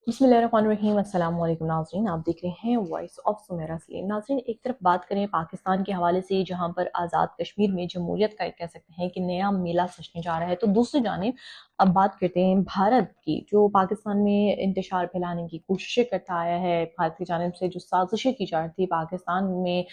बिस्मिल्लाहिर्रहमानिर्रहीम। अस्सलाम वालेकुम नाज़रीन, आप देख रहे हैं वॉइस ऑफ सुमेरा सलीम। नाज़रीन, एक तरफ बात करें पाकिस्तान के हवाले से जहां पर आज़ाद कश्मीर में जमहूरियत का कह सकते हैं कि नया मेला सजने जा रहा है, तो दूसरी जानिब अब बात करते हैं भारत की, जो पाकिस्तान में इंतशार फैलाने की कोशिशें करता आया है। भारत की जानिब से जो साजिशें की जा रही थी पाकिस्तान में,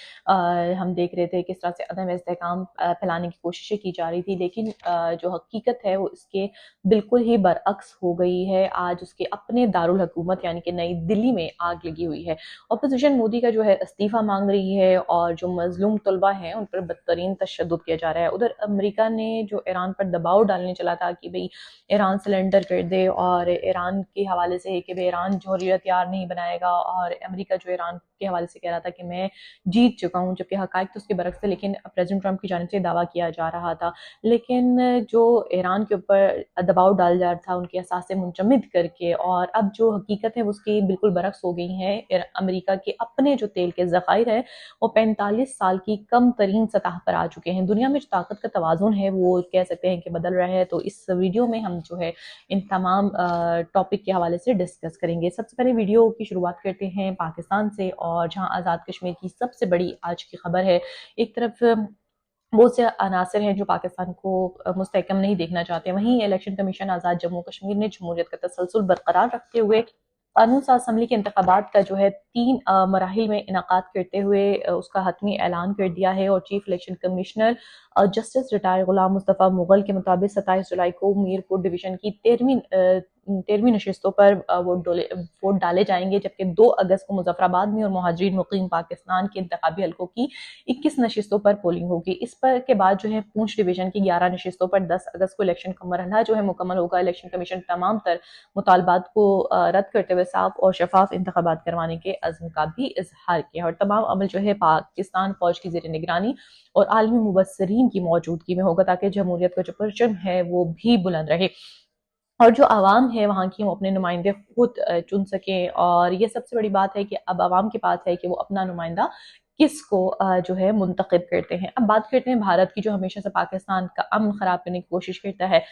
हम देख रहे थे किस तरह से अदम इस्तेहकाम फैलाने की कोशिशें की जा रही थी, लेकिन जो हकीकत है वो इसके बिल्कुल ही बरअक्स हो गई है। आज उसके अपने दारुल हुकूमत यानी कि नई दिल्ली में आग लगी हुई है। अपोजिशन मोदी का जो है इस्तीफा मांग रही है और जो मजलूम तलबा हैं उन पर बदतरीन तशद्दुद किया जा रहा है। उधर अमेरिका ने जो ईरान पर दबाव डालने चला था कि भाई ईरान सिलेंडर कर दे, और ईरान के हवाले से कि भाई ईरान जौहरी हथियार नहीं बनाएगा, और अमेरिका जो ईरान के हवाले से कह रहा था कि मैं जीत चुका हूँ, जबकि हकायक तो उसके बरक्स थे। लेकिन प्रेसिडेंट ट्रंप की जानिब से दावा किया जा रहा था, लेकिन जो ईरान के ऊपर दबाव डाल जा रहा था उनके असासे मुंजमद करके, और अब जो हकीकत है उसकी बिल्कुल बरक्स हो गई है। अमेरिका के अपने जो तेल के ज़खायर हैं वो 45 साल की कम तरीन सतह पर आ चुके हैं। दुनिया में जो ताकत का तवाज़ुन है वो कह सकते हैं कि बदल रहा है। तो इस वीडियो में हम जो है इन तमाम टॉपिक के हवाले से डिस्कस करेंगे। सबसे पहले वीडियो की शुरुआत करते हैं पाकिस्तान से, और जहां आज़ाद कश्मीर की सबसे बड़ी आज की खबर है। एक तरफ बहुत से अनासर हैं जो पाकिस्तान को मुस्तहकम नहीं देखना चाहते। वहीं इलेक्शन कमीशन आज़ाद जम्मू कश्मीर ने जमहूरियत का तसलसल बरकरार रखते हुए कानून साज असम्बली के इंतखाबात का जो है 3 मराहिल में इनकाद करते हुए उसका हतमी ऐलान कर दिया है। और chief election commissioner justice retired Ghulam Mustafa Mughal के मुताबिक 27 जुलाई को मीरपुर डिवीजन की 13वीं नशस्तों पर वोट डाले जाएंगे, जबकि 2 अगस्त को मुजफ्फराबाद में और मुहाजिरीन मुकीम पाकिस्तान के इंतखाबी हलकों की 21 नशस्तों पर पोलिंग होगी। इस पर के बाद जो है पूंछ डिवीजन की 11 नशस्तों पर 10 अगस्त को इलेक्शन का मरहला जो है मुकम्मल होगा। इलेक्शन कमीशन तमाम तर मुतालबात को रद्द करते हुए साफ और शफाफ इंतखाबात करवाने के अज़्म का भी इजहार किया, और तमाम अमल जो है पाकिस्तान फौज की जेर निगरानी और आलमी मुबस्सरीन की मौजूदगी में होगा, ताकि जमहूरियत का जो परचम है वो भी बुलंद रहे और जो आवाम है वहाँ की वो अपने नुमाइंदे खुद चुन सकें। और ये सबसे बड़ी बात है कि अब आवाम के पास है कि वो अपना नुमाइंदा किसको जो है मुंतखब करते हैं। अब बात करते हैं भारत की, जो हमेशा से पाकिस्तान का अमन खराब करने की कोशिश करता है।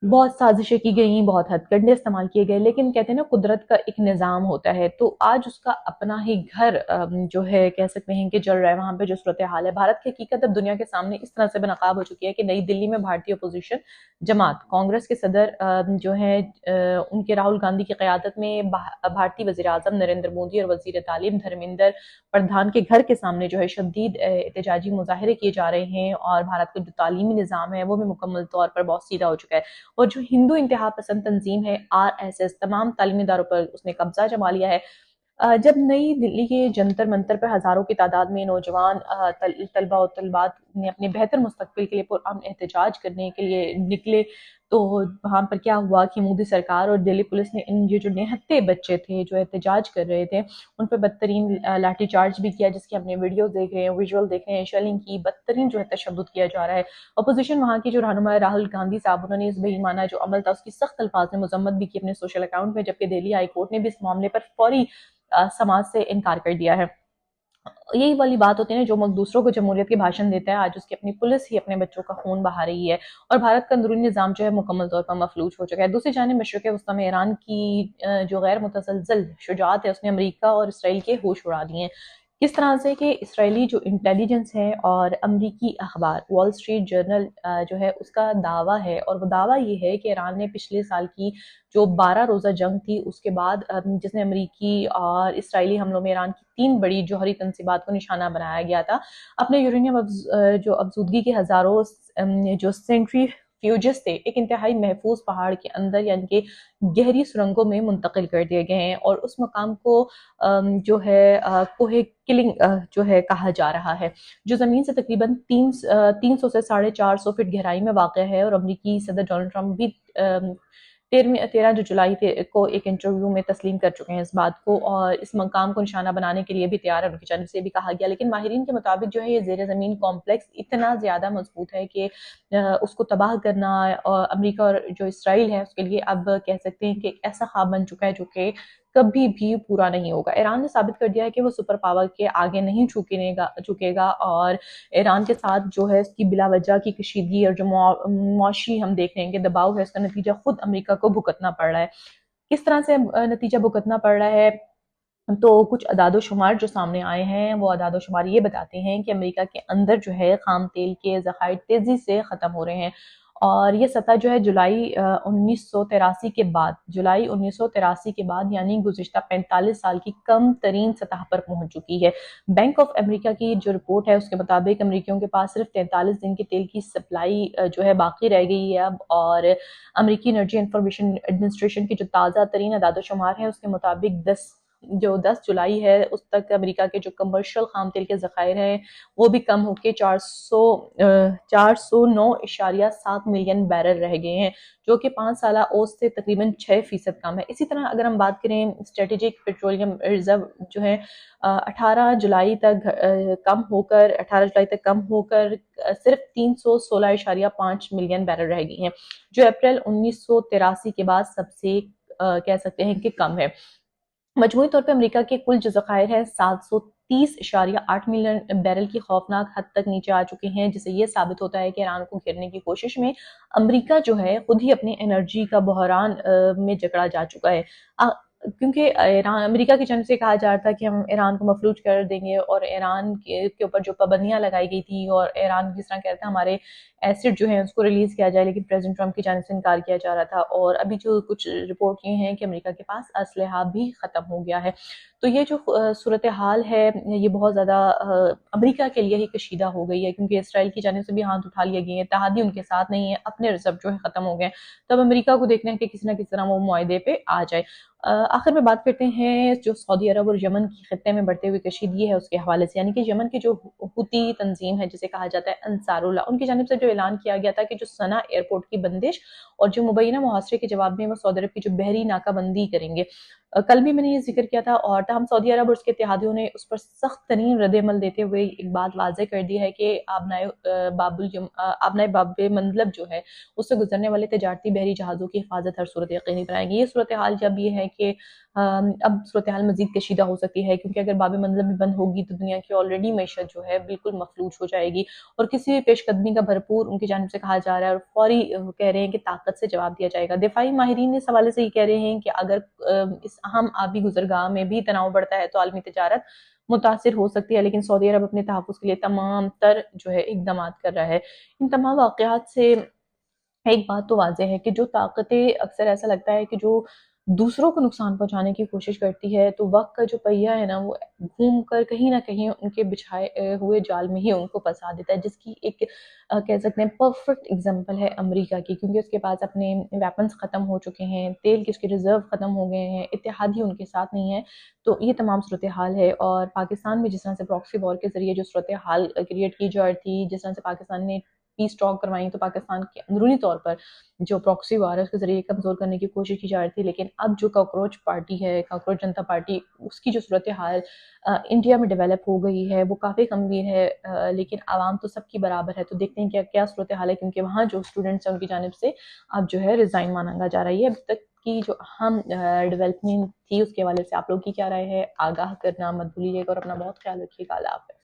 बहुत साजिशें की गई, बहुत हथकंडे इस्तेमाल किए गए, लेकिन कहते हैं ना कुदरत का एक निज़ाम होता है। तो आज उसका अपना ही घर जो है कह सकते हैं कि जल रहा है। वहाँ पे जो सूरत हाल है, भारत की हकीकत अब दुनिया के सामने इस तरह से बेनकाब हो चुकी है कि नई दिल्ली में भारतीय अपोजिशन जमात कांग्रेस के सदर जो है उनके राहुल गांधी की क़यादत में भारतीय वज़ीर आज़म नरेंद्र मोदी और वज़ीर तालीम धर्मेंद्र प्रधान के घर के सामने जो है शदीद एहतजाजी मुजाहरे किए जा रहे हैं। और भारत का जो तालीमी निज़ाम है वो भी मुकम्मल तौर पर बहुत सीधा हो चुका है। और जो हिंदू इंतहा पसंद तंजीम है आरएसएस, तमाम तालीमी इदारों पर उसने कब्जा जमा लिया है। जब नई दिल्ली के जंतर मंतर पर हजारों की तादाद में नौजवान तलबा और तलबात ने अपने बेहतर मुस्तकबिल के लिए पुरअमन एहतजाज करने के लिए निकले, तो वहाँ पर क्या हुआ कि मोदी सरकार और दिल्ली पुलिस ने इन ये जो निहत्थे बच्चे थे जो एहतजाज कर रहे थे उन पर बदतरीन लाठी चार्ज भी किया, जिसकी अपने वीडियो देख रहे हैं, विजुअल देख रहे हैं। शेलिंग की बदतरीन जो है तशद्दुद किया जा रहा है। अपोजिशन वहाँ की जो रहनुमा राहुल गांधी साहब, उन्होंने इस बेईमाना जो अमल था उसकी सख्त अल्फाज में मजम्मत भी की अपने सोशल अकाउंट में, जबकि दिल्ली हाई कोर्ट ने भी इस मामले पर फौरी समाज से इनकार कर दिया है। यही वाली बात होती है ना, जो मुल्क दूसरों को जमहूरियत के भाषण देता है, आज उसकी अपनी पुलिस ही अपने बच्चों का खून बहा रही है। और भारत का अंदरूनी निज़ाम जो है मुकम्मल तौर पर मफलूज हो चुका है। दूसरी जानिब मशरिक़ वस्ती में ईरान की जो गैर मुतसलसल शुजाअत है उसने अमरीका और इसराइल के होश उड़ा दिए हैं। किस तरह से कि इसराइली जो इंटेलिजेंस है और अमरीकी अखबार वॉल स्ट्रीट जर्नल जो है उसका दावा है, और वो दावा ये है कि ईरान ने पिछले साल की जो 12 रोज़ा जंग थी उसके बाद जिसने अमरीकी और इसराइली हमलों में ईरान की 3 बड़ी जौहरी तंसीबात को निशाना बनाया गया था, अपने यूरेनियम जो अफजूदगी के हज़ारों जो सेंट्रीफ्यूजेस थे एक इंतहाई महफूज पहाड़ के अंदर यानी कि गहरी सुरंगों में मुंतकिल कर दिए गए हैं। और उस मकाम को जो है कोहे किलिंग जो है कहा जा रहा है, जो ज़मीन से तकरीबन 300 से 450 फीट गहराई में वाक़ है। और अमरीकी सदर डोनाल्ड ट्रंप भी 13 जुलाई को एक इंटरव्यू में तस्लीम कर चुके हैं इस बात को, और इस मकाम को निशाना बनाने के लिए भी तैयार है, उनकी जानिब से भी कहा गया। लेकिन माहिरीन के मुताबिक जो है ये ज़ेर ज़मीन कॉम्प्लेक्स इतना ज़्यादा मजबूत है कि उसको तबाह करना और अमरीका और जो इसराइल है उसके लिए अब कह सकते हैं कि एक ऐसा ख्वाब बन चुका है जो कि कभी भी पूरा नहीं होगा। ईरान ने साबित कर दिया है कि वो सुपर पावर के आगे नहीं झुकेगा, और ईरान के साथ जो है इसकी बिला वजह की कशीदगी और जो मौशी हम देख रहे हैं कि दबाव है, उसका नतीजा खुद अमेरिका को भुगतना पड़ रहा है। किस तरह से नतीजा भुगतना पड़ रहा है। तो कुछ अदाद शुमार जो सामने आए हैं वो अदाद शुमार ये बताते हैं कि अमेरिका के अंदर जो है खाम तेल के ज़खायर तेज़ी से ख़त्म हो रहे हैं, और ये सतह जो है जुलाई 1983 के बाद यानी गुज़िश्ता 45 साल की कम तरीन सतह पर पहुंच चुकी है। बैंक ऑफ अमेरिका की जो रिपोर्ट है उसके मुताबिक अमेरिकियों के पास सिर्फ 43 दिन के तेल की सप्लाई जो है बाकी रह गई है अब। और अमेरिकी एनर्जी इंफॉर्मेशन एडमिनिस्ट्रेशन की जो ताज़ा तरीन अदाद शुमार है उसके मुताबिक 10 जुलाई है उस तक अमेरिका के जो कमर्शियल खाम तेल के ज़खायर हैं वो भी कम होकर 409.7 मिलियन बैरल रह गए हैं, जो कि 5 साला औसत से तकरीबन 6% कम है। इसी तरह अगर हम बात करें स्ट्रेटेजिक पेट्रोलियम रिजर्व जो है 18 जुलाई तक कम होकर सिर्फ 316.5 मिलियन बैरल रह गई हैं, जो अप्रैल 1983 के बाद सबसे कह सकते हैं कि कम है। मजमूई तौर पे अमेरिका के कुल जो ज़खायर हैं 730.8 मिलियन बैरल की खौफनाक हद तक नीचे आ चुके हैं, जिससे ये साबित होता है कि ईरान को घेरने की कोशिश में अमेरिका जो है खुद ही अपने एनर्जी का बहरान में जकड़ा जा चुका है। क्योंकि ईरान अमेरिका की जानब से कहा जा रहा था कि हम ईरान को मफलूज कर देंगे, और ईरान के ऊपर जो पाबंदियां लगाई गई थी और ईरान जिस तरह कहते हैं हमारे एसिड जो है उसको रिलीज किया जाए, लेकिन प्रेसिडेंट ट्रम्प की जानब से इनकार किया जा रहा था। और अभी जो कुछ रिपोर्ट ये हैं कि अमेरिका के पास असलहा भी ख़त्म हो गया है। तो ये जो सूरत हाल है ये बहुत ज़्यादा अमेरिका के लिए ही कशीदा हो गई है, क्योंकि इसराइल की जानब से भी हाथ उठा लिए गए हैं, तहादी उनके साथ नहीं है, अपने रिजर्व जो है ख़त्म हो गए। तब अमेरिका को देखना है कि किसी न किसी तरह वो मुआहदे पे आ जाए। आखिर में बात करते हैं जो सऊदी अरब और यमन की खित्ते में बढ़ते हुए कशीदगी है उसके हवाले से, यानी कि यमन की जो हुती तंजीम है जिसे कहा जाता है अंसारुल्लाह, उनकी जानिब से जो ऐलान किया गया था कि जो सना एयरपोर्ट की बंदिश और जो मुबैना मुहासरे के जवाब में वो सऊदी अरब की जो बहरी नाकाबंदी करेंगे। कल भी मैंने ये जिक्र किया था, और तहम सऊदी अरब और उसके इत्तेहादियों ने उस पर सख्त तरीन रद्द-ए-अमल देते हुए एक बात वाज़ेह कर दी है कि आबनाए बाब मंदलब जो है उससे गुजरने वाले तजारती बहरी जहाज़ों की हिफाजत हर सूरत यकीनी बनाएगी। ये सूरत हाल जब ये है कि अब सूरत हाल मज़ीद कशीदा हो सकती है, क्योंकि अगर बाब मंदलब भी बंद होगी तो दुनिया की ऑलरेडी मैशत जो है बिल्कुल मफलूज हो जाएगी, और किसी भी पेशकदमी का भरपूर उनकी जानिब से कहा जा रहा है और फौरी कह रहे हैं कि ताकत से जवाब दिया जाएगा। दिफाई माहिरीन इस हवाले से ये कह रहे हैं कि अगर इस अहम आबी गुजरगाह में भी तनाव बढ़ता है तो आलमी तजारत मुतासिर हो सकती है, लेकिन सऊदी अरब अपने तहफ़्फ़ुज़ के लिए तमाम तर जो है इक़दामात कर रहा है। इन तमाम वाक़यात से एक बात तो वाज़ेह है कि जो ताकतें अक्सर ऐसा लगता है कि जो दूसरों को नुकसान पहुँचाने की कोशिश करती है, तो वक़्त का जो पहिया है ना वो घूम कर कहीं न कहीं उनके बिछाए हुए जाल में ही उनको फँसा देता है, जिसकी एक कह सकते हैं परफ़ेक्ट एग्ज़ाम्पल है अमेरिका की, क्योंकि उसके पास अपने वेपन्स ख़त्म हो चुके हैं, तेल के उसके रिज़र्व ख़त्म हो गए हैं, इत्तेहादी उनके साथ नहीं है। तो ये तमाम सूरत हाल है, और पाकिस्तान में जिस तरह से प्रॉक्सी वॉर के ज़रिए जो सूरत हाल क्रिएट की जा रही थी, जिस तरह से पाकिस्तान ने पीस टॉक करवाई, तो पाकिस्तान के अंदरूनी तौर पर जो प्रॉक्सी वार है उसके ज़रिए कमज़ोर करने की कोशिश की जा रही थी। लेकिन अब जो कॉकरोच पार्टी है, कॉकरोच जनता पार्टी, उसकी जो सूरत हाल इंडिया में डेवलप हो गई है वो काफ़ी गंभीर है, लेकिन आवाम तो सबकी बराबर है। तो देखते हैं क्या क्या सूरत हाल है, क्योंकि वहाँ जो स्टूडेंट्स हैं उनकी जानिब से अब जो है रिज़ाइन मांगा जा रही है। अब तक की जो अहम डेवलपमेंट थी उसके हवाले से आप लोग की क्या राय है, आगाह करना मत भूलिएगा, और अपना बहुत ख्याल रखिएगा। अल्लाह हाफ़िज़।